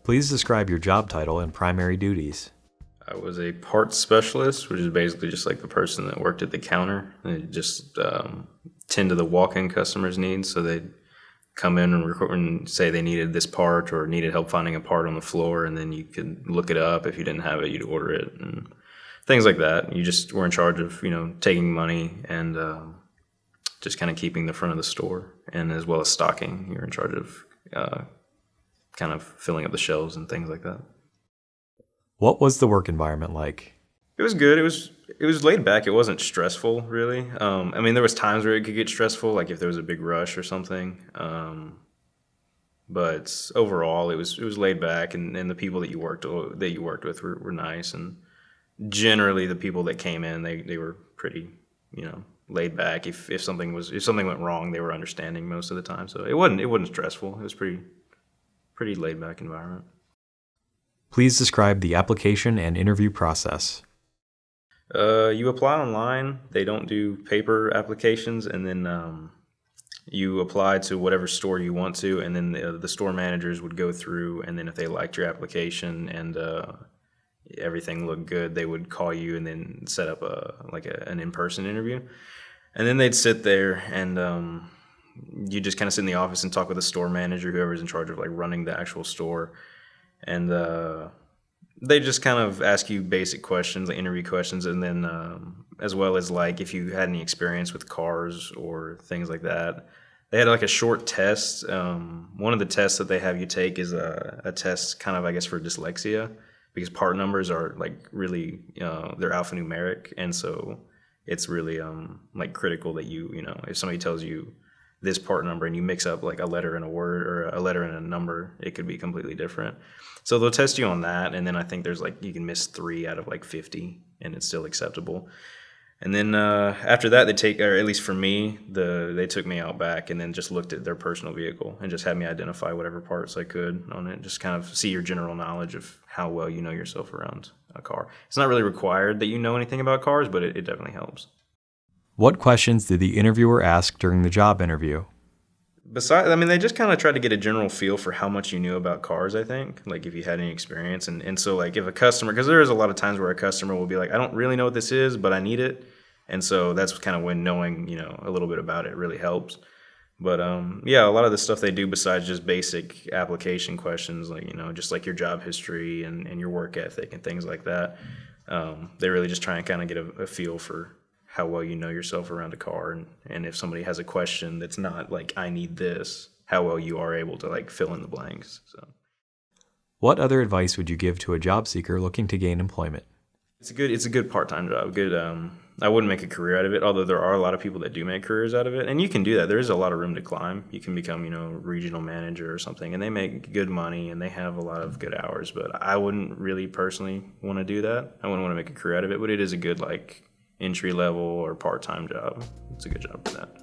Please describe your job title and primary duties. I was a parts specialist, which is basically just like the person that worked at the counter. They just tend to the walk-in customers' needs. So they'd come in and record and say they needed this part or needed help finding a part on the floor, and then you could look it up. If you didn't have it, you'd order it and things like that. You just were in charge of, taking money and just kind of keeping the front of the store, and as well as stocking. You're in charge of kind of filling up the shelves and things like that. What was the work environment like? It was good. It was laid back. It wasn't stressful, really. There was times where it could get stressful, like if there was a big rush or something. But overall, it was laid back, and the people that you worked with were nice, and generally the people that came in, they were pretty, laid back. If something went wrong, they were understanding most of the time. So it wasn't stressful. It was pretty laid back environment. Please describe the application and interview process. You apply online. They don't do paper applications, and then you apply to whatever store you want to, and then the store managers would go through, and then if they liked your application and everything looked good, they would call you and then set up an in-person interview. And then they'd sit there, and you just kind of sit in the office and talk with the store manager, whoever's in charge of running the actual store. And they just kind of ask you basic questions, like interview questions, and then as well as if you had any experience with cars or things like that. They had a short test. One of the tests that they have you take is a test kind of, I guess, for dyslexia, because part numbers are really, they're alphanumeric, and so it's really critical that you if somebody tells you this part number and you mix up a letter and a word or a letter and a number, it could be completely different. So they'll test you on that, and then I think there's you can miss 3 out of 50 and it's still acceptable. And then after that, or at least for me, they took me out back and then just looked at their personal vehicle and just had me identify whatever parts I could on it, just kind of see your general knowledge of how well you know yourself around a car. It's not really required that you know anything about cars, but it definitely helps. What questions did the interviewer ask during the job interview? They just kind of tried to get a general feel for how much you knew about cars, I think, if you had any experience. And so, if a customer, because there is a lot of times where a customer will be like, I don't really know what this is, but I need it. And so that's kind of when knowing, a little bit about it really helps. But, a lot of the stuff they do besides just basic application questions, just your job history and your work ethic and things like that, they really just try and kind of get a feel for how well you know yourself around a car, and if somebody has a question that's not I need this, how well you are able to fill in the blanks. So, what other advice would you give to a job seeker looking to gain employment? It's a good part-time job. Good. I wouldn't make a career out of it, although there are a lot of people that do make careers out of it, and you can do that. There is a lot of room to climb. You can become, regional manager or something, and they make good money and they have a lot of good hours. But I wouldn't really personally want to do that. I wouldn't want to make a career out of it, but it is a good entry level or part-time job. It's a good job for that.